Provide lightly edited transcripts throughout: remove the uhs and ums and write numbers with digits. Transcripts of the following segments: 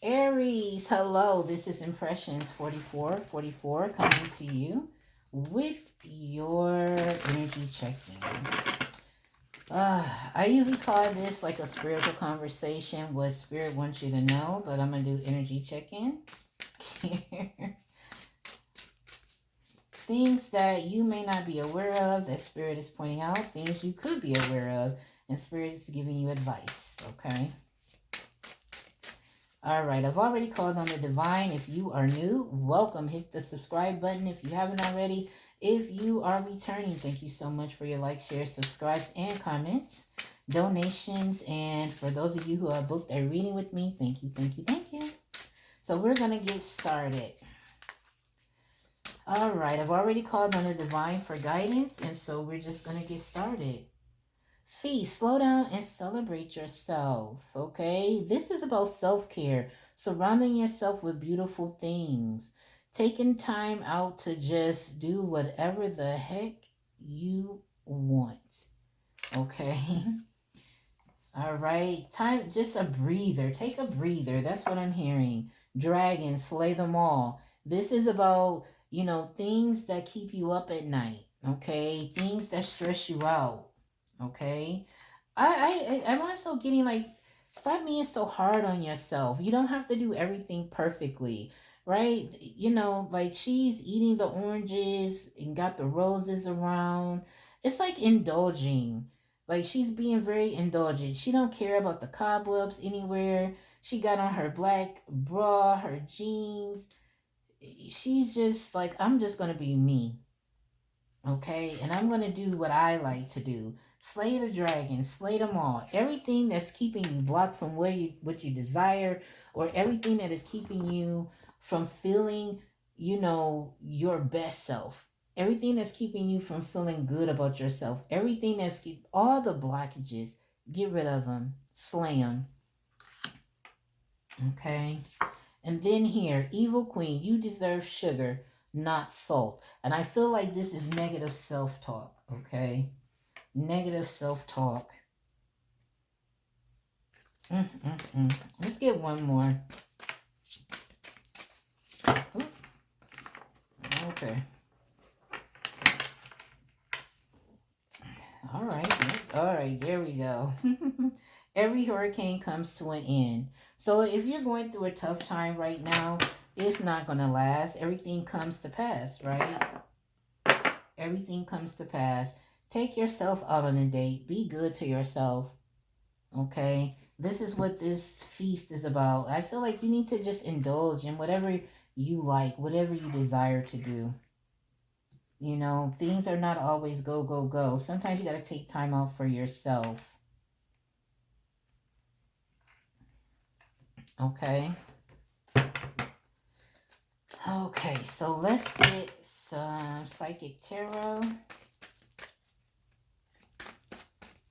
Aries, hello. This is Impressions 44 coming to you with your energy check-in. I usually call this like a spiritual conversation, what spirit wants you to know, but I'm going to do energy check-in. Things that you may not be aware of that spirit is pointing out, things you could be aware of, and spirit is giving you advice, okay? All right, I've already called on the divine. If you are new, welcome. Hit the subscribe button if you haven't already. If you are returning, thank you so much for your likes, shares, subscribes, and comments, donations. And for those of you who have booked a reading with me, thank you, thank you, thank you. So we're going to get started. All right, I've already called on the divine for guidance, and so we're just going to get started. Feast, slow down and celebrate yourself, okay? This is about self-care, surrounding yourself with beautiful things, taking time out to just do whatever the heck you want, okay? All right, time, just a breather. Take a breather. That's what I'm hearing. Dragons, slay them all. This is about, things that keep you up at night, okay? Things that stress you out. Okay, I'm also getting like, stop being so hard on yourself. You don't have to do everything perfectly, right? Like she's eating the oranges and got the roses around. It's like indulging. Like she's being very indulgent. She don't care about the cobwebs anywhere. She got on her black bra, her jeans. She's just like, I'm just gonna be me. Okay, and I'm going to do what I like to do. Slay the dragon, slay them all. Everything that's keeping you blocked from what you desire, or everything that is keeping you from feeling, your best self. Everything that's keeping you from feeling good about yourself. Everything all the blockages, get rid of them. Slay them. Okay? And then here, evil queen, you deserve sugar, not salt. And I feel like this is negative self-talk, okay? Negative self-talk. Let's get one more. Ooh. Okay. All right, there we go. Every hurricane comes to an end. So if you're going through a tough time right now, it's not going to last. Everything comes to pass, right? Everything comes to pass. Take yourself out on a date. Be good to yourself. Okay? This is what this feast is about. I feel like you need to just indulge in whatever you like, whatever you desire to do. Things are not always go, go, go. Sometimes you got to take time out for yourself. Okay? Okay, so let's get some Psychic Tarot.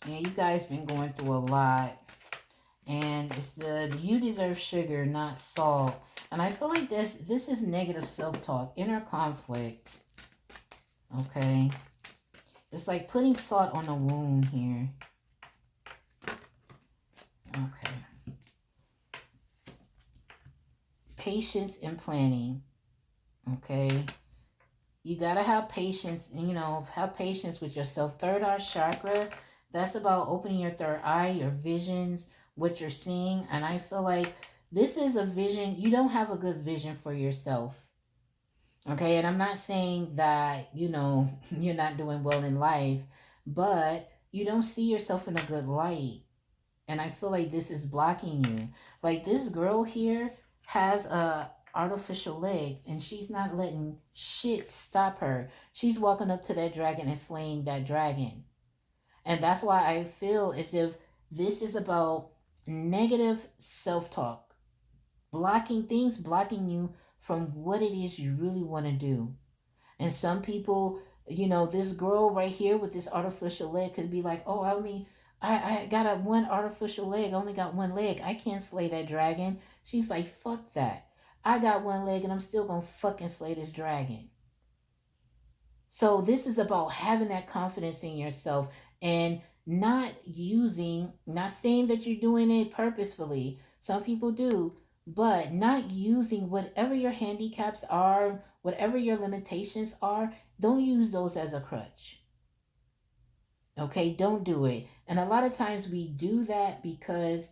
Yeah, you guys been going through a lot. And it's the you deserve sugar, not salt. And I feel like this is negative self-talk, inner conflict. Okay. It's like putting salt on a wound here. Okay. Patience and planning. Okay. You gotta have patience, have patience with yourself. Third eye chakra, that's about opening your third eye, your visions, what you're seeing. And I feel like this is a vision. You don't have a good vision for yourself. Okay, and I'm not saying that, you're not doing well in life, but you don't see yourself in a good light. And I feel like this is blocking you. Like this girl here has a artificial leg and she's not letting shit stop her. She's walking up to that dragon and slaying that dragon. And that's why I feel as if this is about negative self-talk. Blocking you from what it is you really want to do. And some people, this girl right here with this artificial leg could be like, oh, I got one artificial leg. I only got one leg. I can't slay that dragon. She's like, fuck that. I got one leg and I'm still going to fucking slay this dragon. So this is about having that confidence in yourself and not saying that you're doing it purposefully. Some people do, but not using whatever your handicaps are, whatever your limitations are, don't use those as a crutch. Okay, don't do it. And a lot of times we do that because,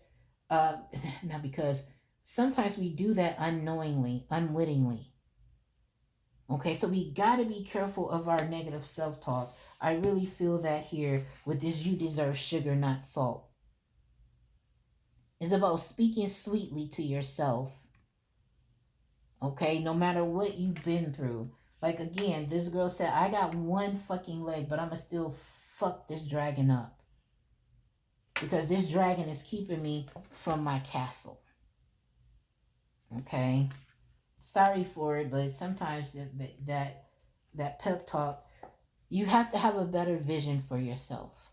uh, not because, sometimes we do that unknowingly, unwittingly. Okay, so we got to be careful of our negative self talk. I really feel that here with this you deserve sugar, not salt. It's about speaking sweetly to yourself. Okay, no matter what you've been through. Like again, this girl said, I got one fucking leg, but I'ma still fuck this dragon up. Because this dragon is keeping me from my castle. Okay? Sorry for it, but sometimes that pep talk, you have to have a better vision for yourself.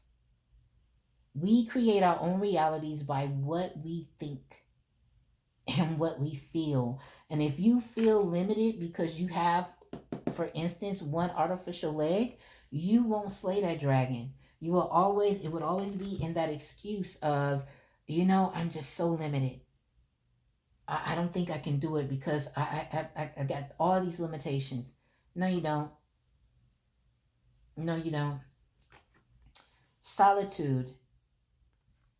We create our own realities by what we think and what we feel. And if you feel limited because you have, for instance, one artificial leg, you won't slay that dragon. You will always, it would always be in that excuse of, I'm just so limited. I don't think I can do it because I got all these limitations. No, you don't. No, you don't. Solitude,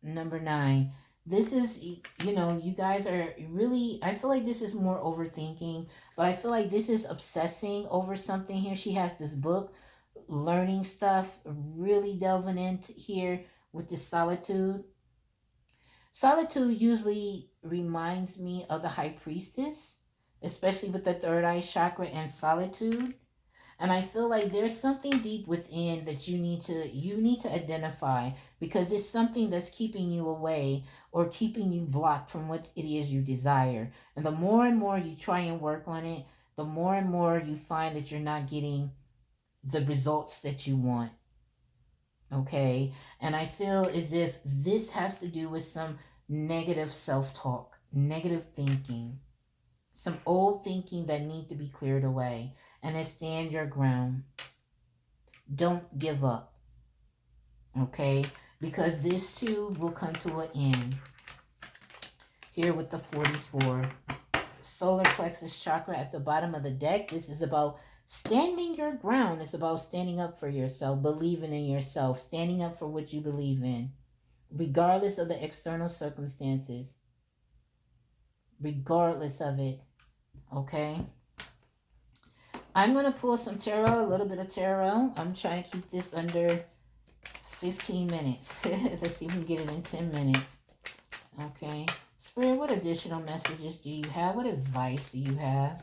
number 9. This is, you guys are really, I feel like this is more overthinking, but I feel like this is obsessing over something here. She has this book, learning stuff, really delving into here with this solitude. Solitude usually reminds me of the high priestess, especially with the third eye chakra and solitude. And I feel like there's something deep within that you need to identify, because it's something that's keeping you away or keeping you blocked from what it is you desire. And the more and more you try and work on it, the more and more you find that you're not getting the results that you want. Okay? And I feel as if this has to do with some negative self-talk, negative thinking, some old thinking that need to be cleared away. And then stand your ground. Don't give up. Okay? Because this too will come to an end. Here with the 44. Solar plexus chakra at the bottom of the deck. This is about standing your ground. It's about standing up for yourself, believing in yourself, standing up for what you believe in, regardless of the external circumstances, regardless of it. Okay? I'm going to pull some tarot, a little bit of tarot. I'm trying to keep this under 15 minutes. Let's see if we can get it in 10 minutes. Okay. Spirit, what additional messages do you have? What advice do you have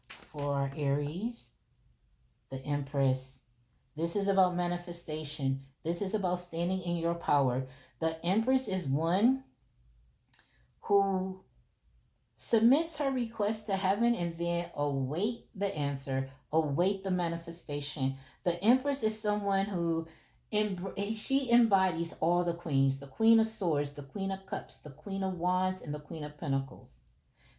for Aries? The Empress. This is about manifestation. This is about standing in your power. The Empress is one who submits her request to heaven and then await the answer, await the manifestation. The Empress is someone who she embodies all the queens: the Queen of Swords, the Queen of Cups, the Queen of Wands, and the Queen of Pentacles.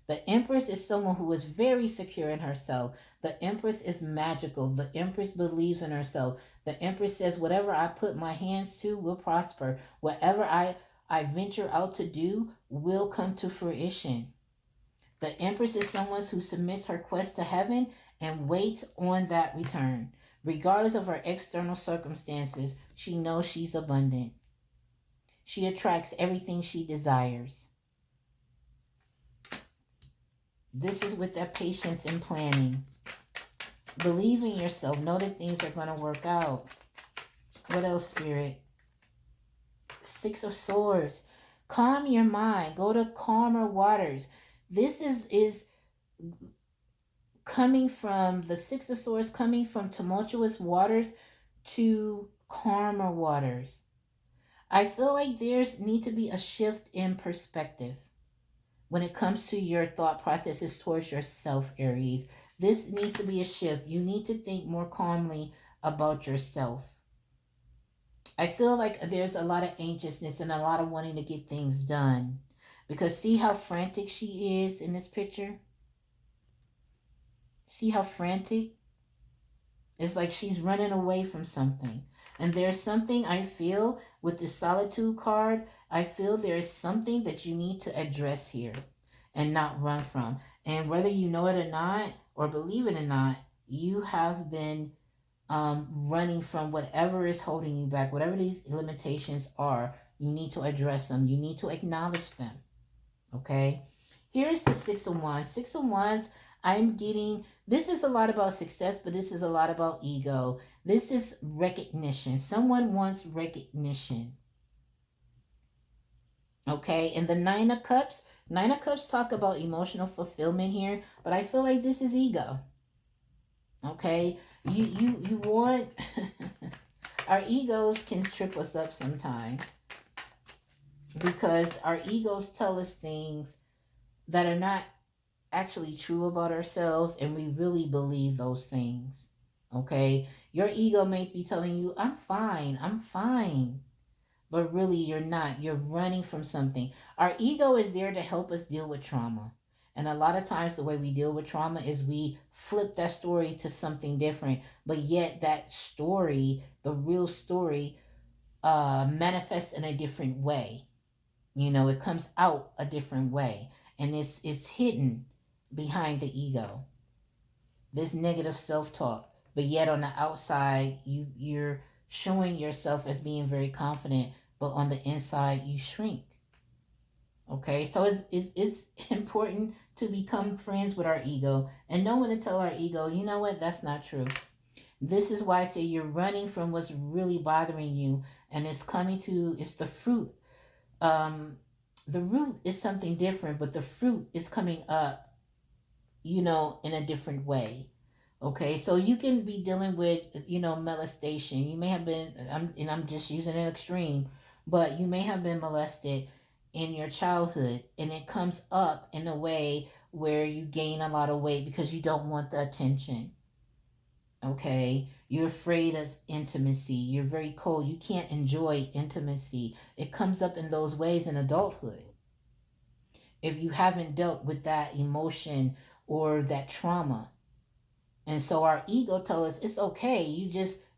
The Empress is someone who is very secure in herself. The Empress is magical. The Empress believes in herself. The Empress says, whatever I put my hands to will prosper. Whatever I venture out to do will come to fruition. The Empress is someone who submits her quest to heaven and waits on that return. Regardless of her external circumstances, she knows she's abundant. She attracts everything she desires. This is with that patience and planning. Believe in yourself. Know that things are going to work out. What else, Spirit? 6 of Swords. Calm your mind. Go to calmer waters. This is coming from the 6 of Swords, coming from tumultuous waters to calmer waters. I feel like there's need to be a shift in perspective when it comes to your thought processes towards yourself, Aries. This needs to be a shift. You need to think more calmly about yourself. I feel like there's a lot of anxiousness and a lot of wanting to get things done. Because see how frantic she is in this picture? See how frantic? It's like she's running away from something. And there's something I feel with the solitude card. I feel there's something that you need to address here. and not run from. And whether you know it or not, or believe it or not, you have been running from whatever is holding you back, whatever these limitations are. You need to address them. You need to acknowledge them. Okay. Here's the Six of Wands. Six of Wands, I'm getting, this is a lot about success, but this is a lot about ego. This is recognition. Someone wants recognition. Okay. And the Nine of Cups talk about emotional fulfillment here, but I feel like this is ego. Okay. You want, our egos can trip us up sometimes because our egos tell us things that are not actually true about ourselves, and we really believe those things. Okay, your ego may be telling you, I'm fine, but really you're not. You're running from something. Our ego is there to help us deal with trauma, and a lot of times the way we deal with trauma is we flip that story to something different, but yet that story, the real story, manifests in a different way. It comes out a different way, and it's hidden behind the ego, this negative self-talk. But yet on the outside, you're showing yourself as being very confident, but on the inside you shrink. Okay, so it's important to become friends with our ego and know when to tell our ego, you know what, that's not true. This is why I say you're running from what's really bothering you, and it's the fruit. The root is something different, but the fruit is coming up, in a different way. Okay, so you can be dealing with, molestation. You may have been, I'm just using an extreme, but you may have been molested in your childhood, and it comes up in a way where you gain a lot of weight because you don't want the attention. Okay, you're afraid of intimacy. You're very cold. You can't enjoy intimacy. It comes up in those ways in adulthood. If you haven't dealt with that emotion or that trauma. And so our ego tells us it's okay.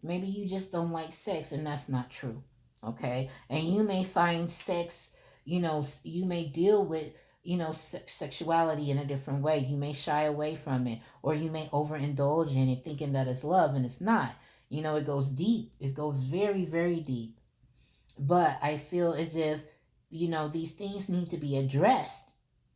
Maybe you just don't like sex, and that's not true. Okay. And you may find sex, you may deal with, sexuality in a different way. You may shy away from it, or you may overindulge in it thinking that it's love, and it's not. It goes deep. It goes very, very deep. But I feel as if, these things need to be addressed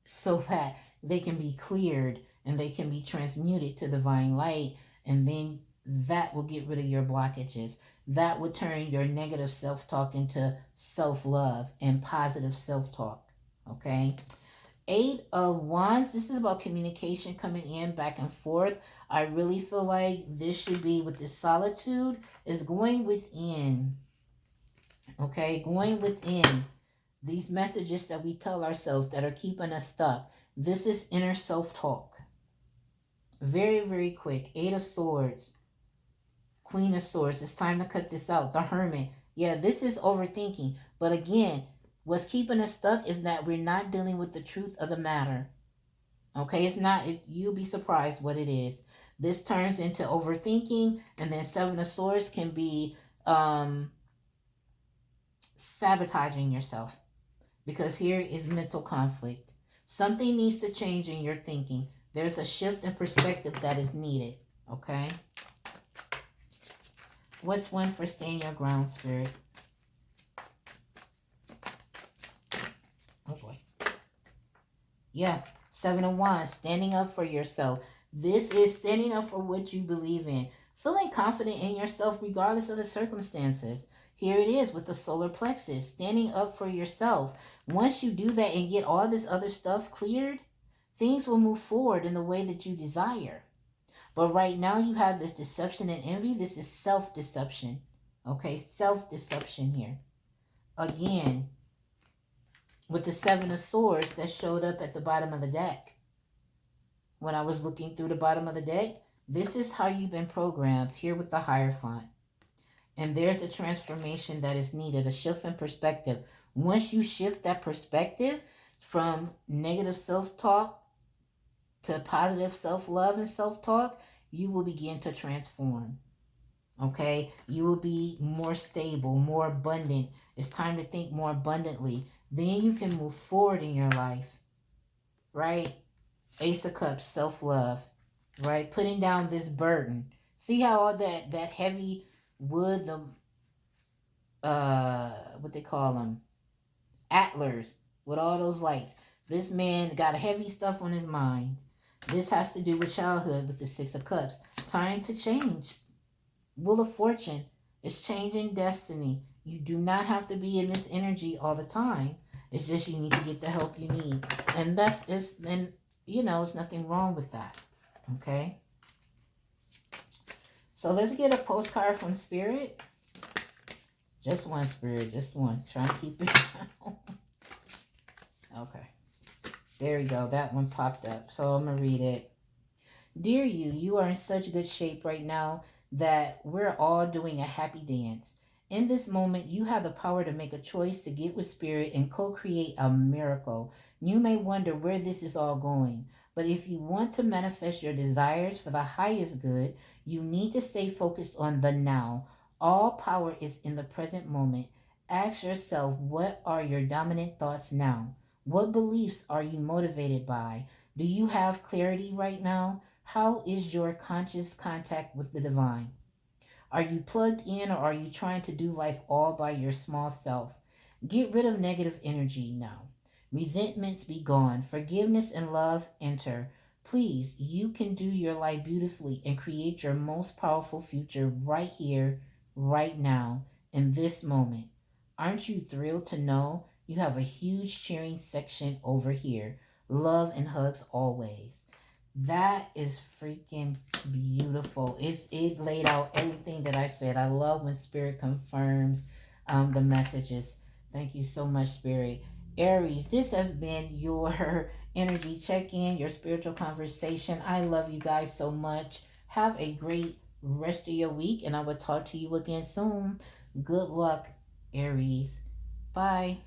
so that they can be cleared and they can be transmuted to divine light. And then that will get rid of your blockages. That would turn your negative self-talk into self-love and positive self-talk. Okay. Eight of Wands. This is about communication coming in back and forth. I really feel like this should be with the solitude is going within. Okay. Going within. These messages that we tell ourselves that are keeping us stuck. This is inner self-talk. Very, very quick. Eight of Swords. Queen of Swords. It's time to cut this out. The Hermit. Yeah, this is overthinking. But again, what's keeping us stuck is that we're not dealing with the truth of the matter. Okay, it's not. You'll be surprised what it is. This turns into overthinking. And then Seven of Swords can be sabotaging yourself. Because here is mental conflict. Something needs to change in your thinking. There's a shift in perspective that is needed. Okay? What's one for staying your ground, Spirit? Oh, boy. Yeah. Seven of Wands. Standing up for yourself. This is standing up for what you believe in. Feeling confident in yourself regardless of the circumstances. Here it is with the solar plexus. Standing up for yourself. Once you do that and get all this other stuff cleared, things will move forward in the way that you desire. But right now you have this deception and envy. This is self-deception. Okay, self-deception here. Again, with the Seven of Swords that showed up at the bottom of the deck. When I was looking through the bottom of the deck, this is how you've been programmed here with the Hierophant. And there's a transformation that is needed, a shift in perspective. Once you shift that perspective from negative self-talk to positive self-love and self-talk, you will begin to transform. Okay? You will be more stable, more abundant. It's time to think more abundantly. Then you can move forward in your life. right? Ace of Cups, self-love, right? Putting down this burden. See how all that heavy wood, the what they call them, antlers, with all those lights. This man got heavy stuff on his mind. This has to do with childhood with the Six of Cups. Time to change. Wheel of Fortune is changing destiny. You do not have to be in this energy all the time. It's just you need to get the help you need. And that's it's and it's nothing wrong with that. Okay? So let's get a postcard from Spirit. Just one, Spirit, just one. Try to keep it down. Okay. There we go. That one popped up. So I'm gonna read it. Dear you, you are in such good shape right now that we're all doing a happy dance. In this moment, you have the power to make a choice to get with Spirit and co create a miracle. You may wonder where this is all going, but if you want to manifest your desires for the highest good, you need to stay focused on the now. All power is in the present moment. Ask yourself, what are your dominant thoughts now? What beliefs are you motivated by? Do you have clarity right now? How is your conscious contact with the divine? Are you plugged in or are you trying to do life all by your small self? Get rid of negative energy now. Resentments be gone. Forgiveness and love enter. Please, you can do your life beautifully and create your most powerful future right here, right now, in this moment. Aren't you thrilled to know you have a huge cheering section over here? Love and hugs always. That is freaking beautiful. It laid out everything that I said. I love when Spirit confirms the messages. Thank you so much, Spirit. Aries, this has been your energy check-in, your spiritual conversation. I love you guys so much. Have a great rest of your week, and I will talk to you again soon. Good luck, Aries. Bye.